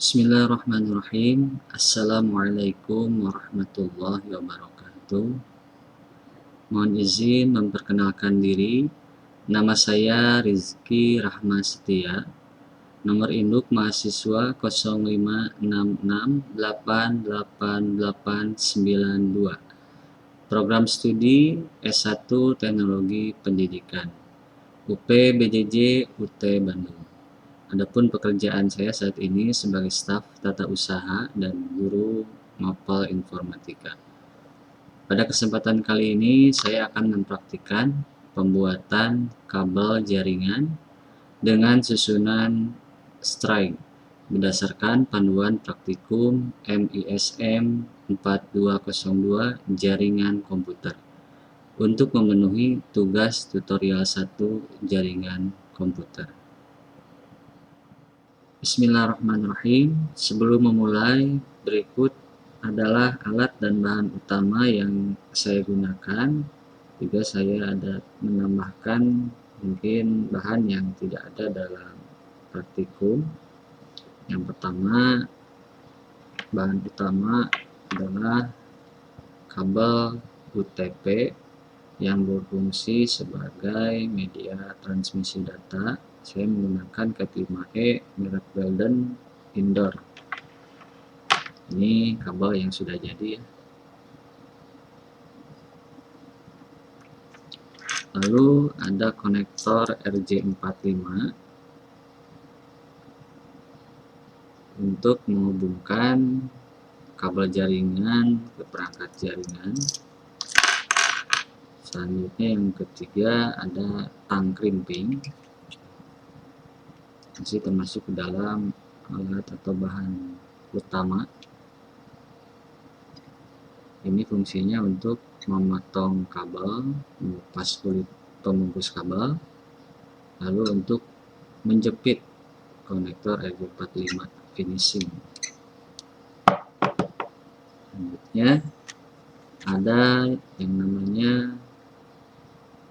Bismillahirrahmanirrahim. Assalamualaikum warahmatullahi wabarakatuh. Mohon izin memperkenalkan diri. Nama saya Rizky Rahma Setia. Nomor induk mahasiswa 0566888892. Program studi S1 Teknologi Pendidikan. UP BJJ UT Bandung. Adapun pekerjaan saya saat ini sebagai staf tata usaha dan guru mapel informatika. Pada kesempatan kali ini saya akan mempraktikkan pembuatan kabel jaringan dengan susunan string berdasarkan panduan praktikum MISM 4202 jaringan komputer untuk memenuhi tugas tutorial 1 jaringan komputer. Bismillahirrahmanirrahim. Sebelum memulai, berikut adalah alat dan bahan utama yang saya gunakan. Juga saya ada menambahkan mungkin bahan yang tidak ada dalam praktikum. Yang pertama, bahan utama adalah kabel UTP yang berfungsi sebagai media transmisi data. Saya menggunakan Cat5e merek Belden Indoor. Ini kabel yang sudah jadi ya. Lalu ada konektor RJ45 untuk menghubungkan kabel jaringan ke perangkat jaringan. Selanjutnya yang ketiga ada tang krimping. Masih termasuk ke dalam alat atau bahan utama. Ini fungsinya untuk memotong kabel, mengupas kulit pembungkus kabel, lalu untuk menjepit konektor RJ45 finishing. Selanjutnya ada yang namanya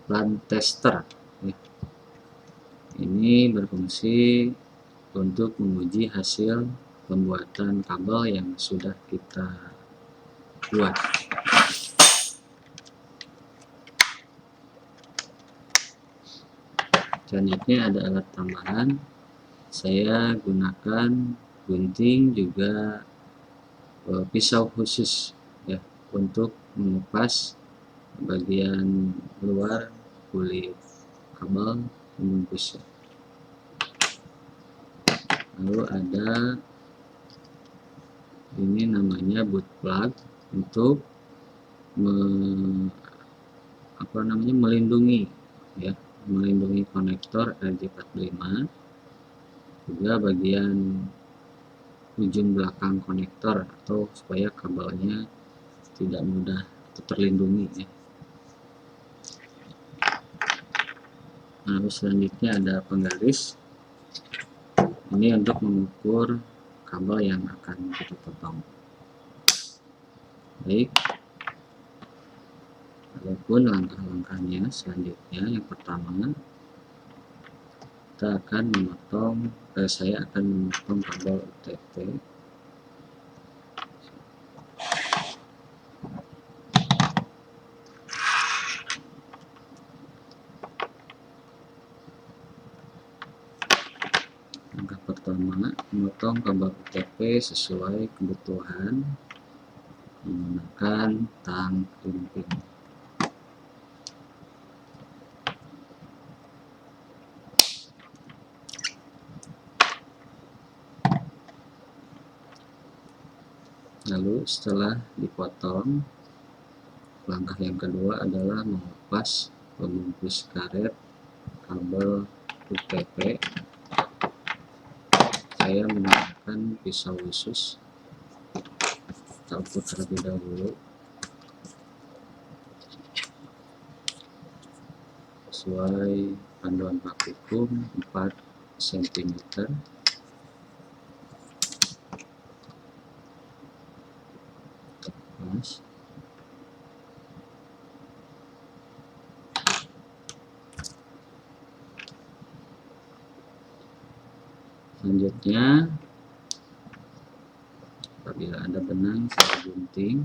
LAN tester. Ini berfungsi untuk menguji hasil pembuatan kabel yang sudah kita buat. Selanjutnya ada alat tambahan. Saya gunakan gunting juga pisau khusus ya untuk mengupas bagian luar kulit kabel pembungkusnya. Lalu ada ini namanya boot plug untuk melindungi konektor RJ45, juga bagian ujung belakang konektor atau supaya kabelnya tidak mudah terlindungi ya. Lalu selanjutnya ada penggaris. Ini untuk mengukur kabel yang akan kita potong. Baik. Adapun langkah-langkahnya selanjutnya, yang pertama saya akan memotong kabel UTP. Langkah pertama, memotong kabel UTP sesuai kebutuhan menggunakan tang krimping. Lalu setelah dipotong, langkah yang kedua adalah mengupas pembungkus karet kabel UTP. Saya menggunakan pisau khusus. Kita ukur terlebih dahulu sesuai panduan praktikum 4 cm. Pas. Selanjutnya Bila ada benang, saya gunting.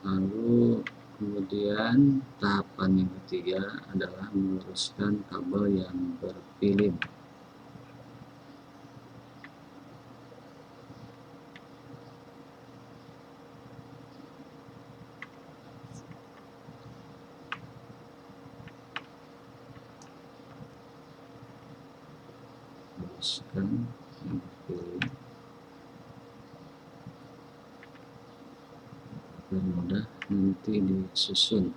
Lalu kemudian tahapan yang ketiga adalah meluruskan kabel yang berpilin. Luruskan yang berpilin agar mudah nanti disusun.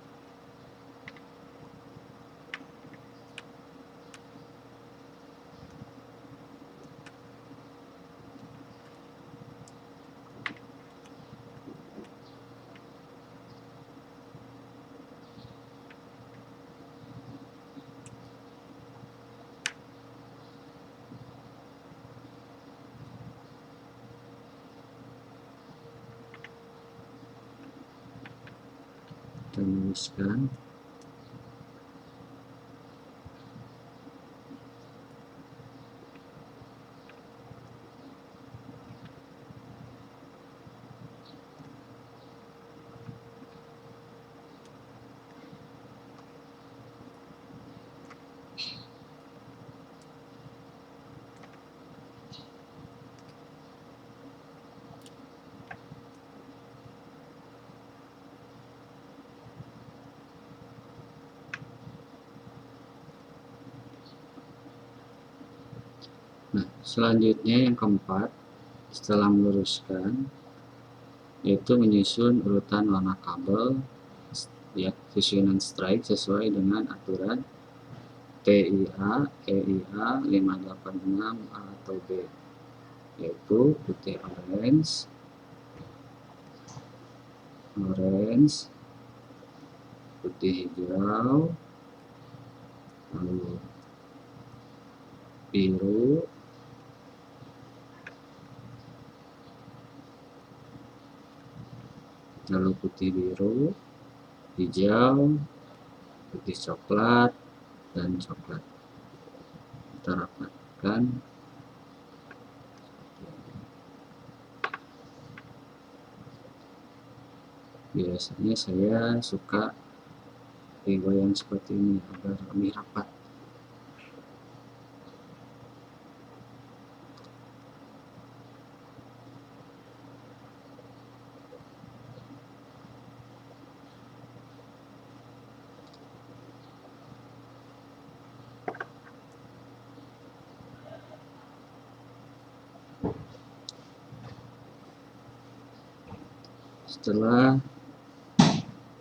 Kita luruskan. Nah, selanjutnya yang keempat, setelah meluruskan, yaitu menyusun urutan warna kabel ya, susunan strike sesuai dengan aturan TIA, EIA 586A atau B, yaitu putih orange, putih hijau, lalu biru, lalu putih biru, hijau, putih coklat, dan coklat. Kita rapatkan. Biasanya saya suka digoyang seperti ini agar lebih rapat. Setelah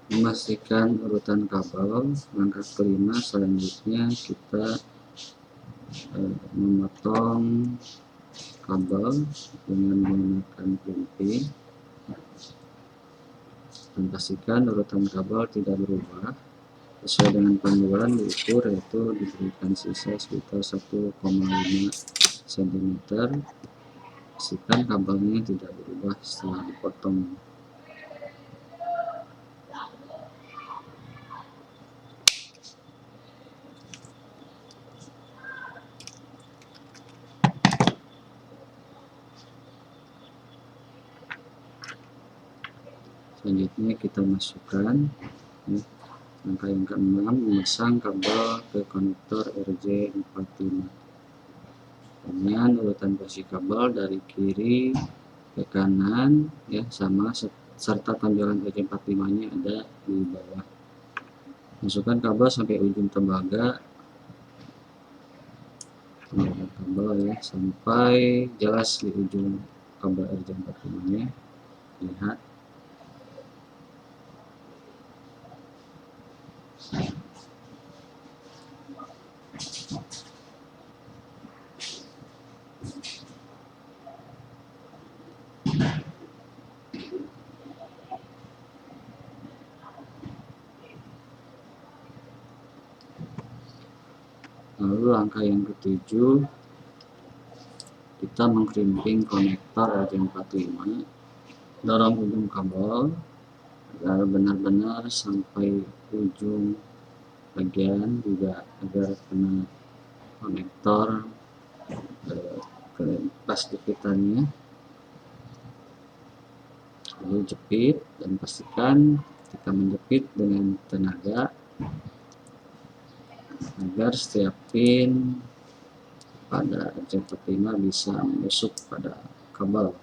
memastikan urutan kabel, langkah kelima selanjutnya kita memotong kabel dengan menggunakan gunting dan pastikan urutan kabel tidak berubah sesuai dengan panduan diukur, yaitu diberikan sisa sekitar 1,5 cm. Pastikan kabelnya tidak berubah setelah dipotong. Selanjutnya kita masukkan ya, langkah yang keenam, memasang kabel ke konektor RJ45 dengan urutan posisi kabel dari kiri ke kanan ya sama, serta tonjolan RJ45 nya ada di bawah. Masukkan kabel sampai ujung tembaga kabel ya, sampai jelas di ujung kabel RJ45 nya. Lihat. Lalu langkah yang ketujuh, kita mengkrimping konektor RJ45, dorong ujung kabel agar benar-benar sampai ujung bagian, juga agar kena konektor ke plastik hitamnya. Lalu jepit dan pastikan kita menjepit dengan tenaga agar setiap pin pada RJ45 bisa menusuk pada kabel.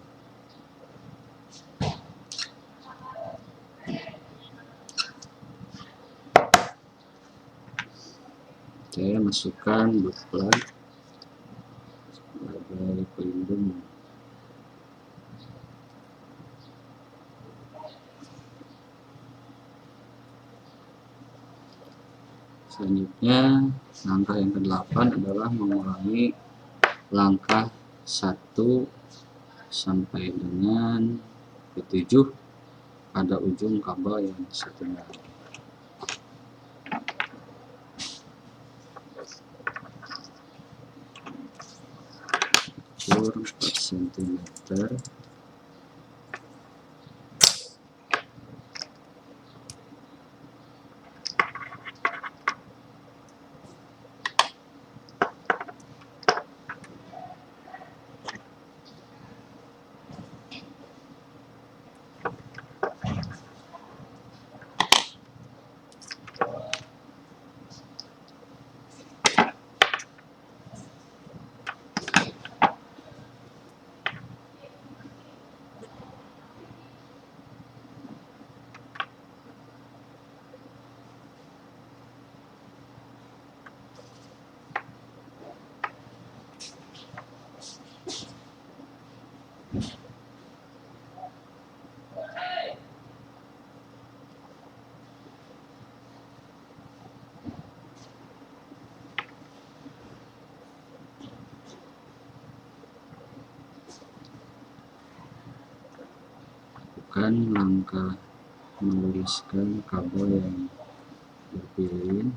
Saya masukkan boot plug sebagai pelindung. Selanjutnya, langkah yang ke-8 adalah mengulangi langkah 1 sampai dengan ke-7 pada ujung kabel yang setengah. Ukur 4 cm. Lakukan langkah meluruskan kabel yang terpilih.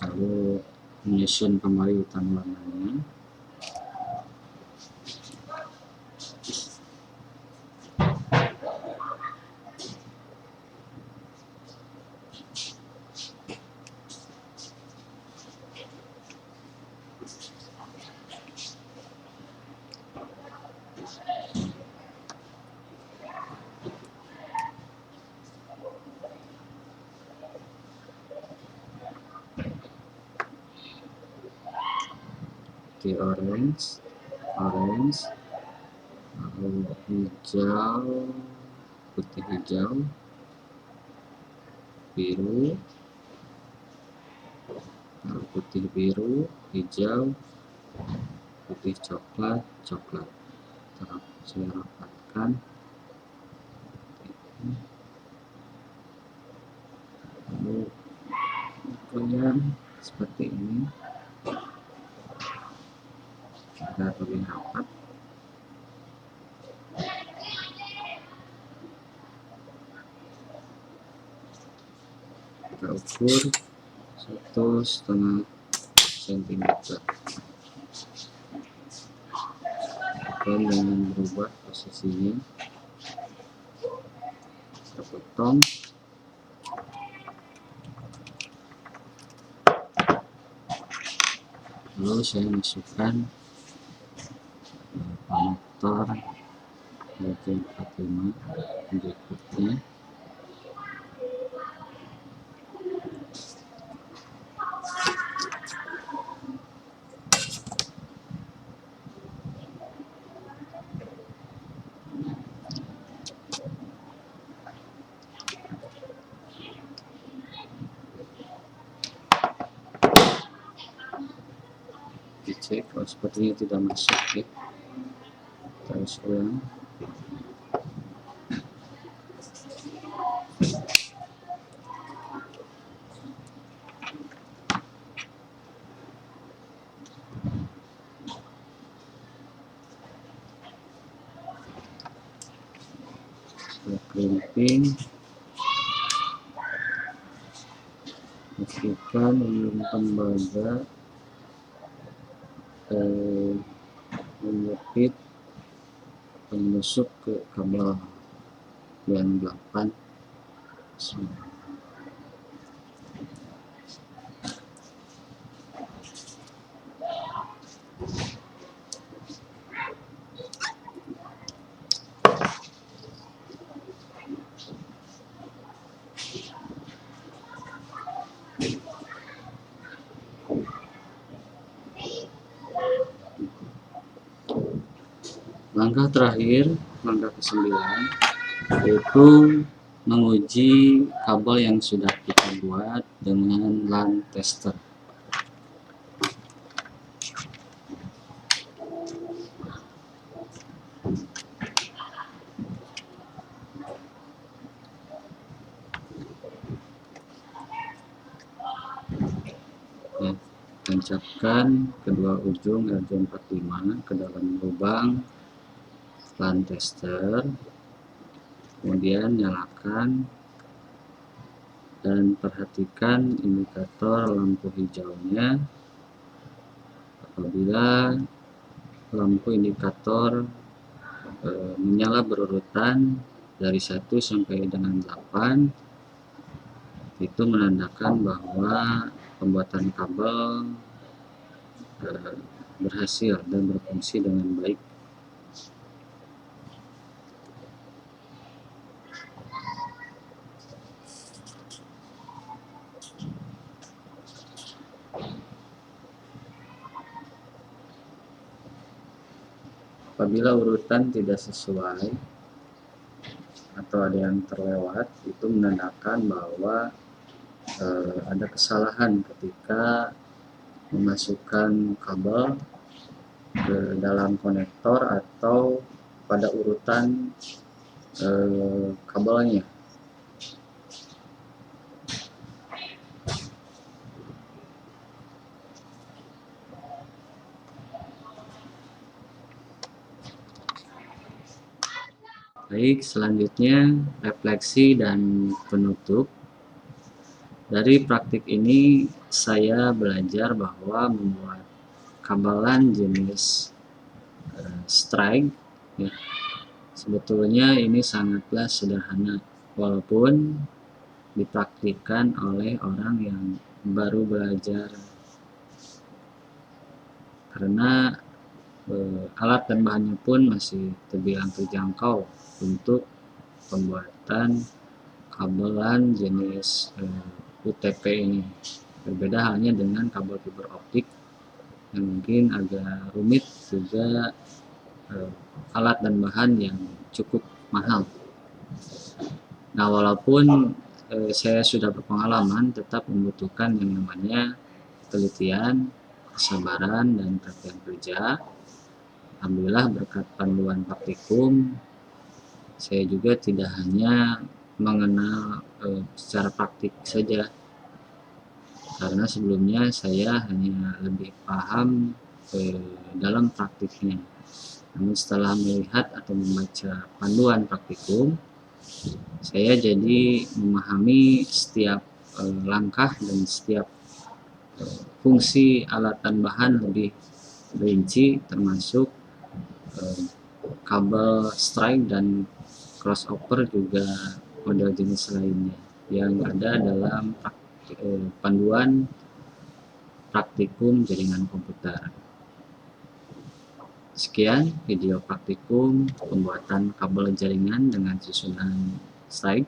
Lalu menyusun kembali urutan warnanya. Oke, orange, lalu hijau, putih hijau, biru, lalu putih biru, hijau, putih coklat. Saya rapatkan. Lalu goyang seperti ini agar lebih rapat. Kita ukur 1,5 cm. Dengan berubah posisinya, kita potong. Lalu saya masukkan konektor RJ45 berikutnya. Dicek kalau sepertinya tidak masuk, ya. Terus ulang. Setelah gunting, pastikan ujung tembaga menjepit menusuk ke kabel yang 8. Langkah terakhir, langkah ke-9, yaitu menguji kabel yang sudah kita buat dengan LAN tester. Ya, tancapkan kedua ujung RJ45 ke dalam lubang LAN tester, kemudian nyalakan dan perhatikan indikator lampu hijaunya. Apabila lampu indikator menyala berurutan dari 1 sampai dengan 8, itu menandakan bahwa pembuatan kabel berhasil dan berfungsi dengan baik. Apabila urutan tidak sesuai atau ada yang terlewat, itu menandakan bahwa ada kesalahan ketika memasukkan kabel ke dalam konektor atau pada urutan kabelnya. Baik, selanjutnya refleksi dan penutup. Dari praktik ini saya belajar bahwa membuat kabelan jenis strike, ya, sebetulnya ini sangatlah sederhana, walaupun dipraktikkan oleh orang yang baru belajar, karena alat dan bahannya pun masih terbilang terjangkau untuk pembuatan kabelan jenis UTP ini. Berbeda halnya dengan kabel fiber optik yang mungkin agak rumit, juga alat dan bahan yang cukup mahal. Nah, walaupun saya sudah berpengalaman, tetap membutuhkan yang namanya penelitian, kesabaran, dan praktek kerja. Alhamdulillah berkat panduan praktikum, saya juga tidak hanya mengenal secara praktik saja, karena sebelumnya saya hanya lebih paham dalam praktiknya. Namun setelah melihat atau membaca panduan praktikum, saya jadi memahami setiap langkah dan setiap fungsi alat dan bahan lebih rinci, termasuk kabel strike dan crossover, juga model jenis lainnya yang ada dalam panduan praktikum jaringan komputer. Sekian video praktikum pembuatan kabel jaringan dengan susunan strike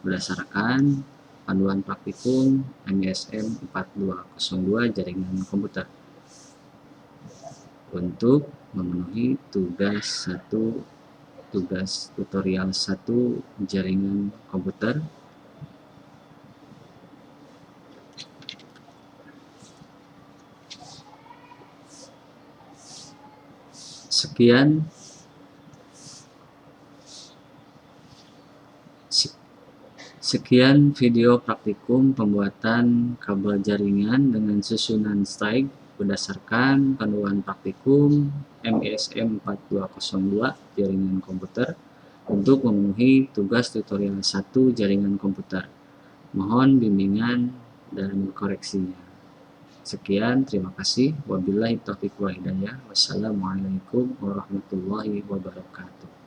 berdasarkan panduan praktikum MISM 4202 jaringan komputer. Untuk memenuhi tugas tutorial 1 jaringan komputer, sekian video praktikum pembuatan kabel jaringan dengan susunan strike berdasarkan panduan praktikum MISM 4202 jaringan komputer. untuk memenuhi tugas tutorial 1 jaringan komputer. Mohon bimbingan dan koreksinya. Sekian, terima kasih. Wabillahi taufiq wal hidayah. Wassalamualaikum warahmatullahi wabarakatuh.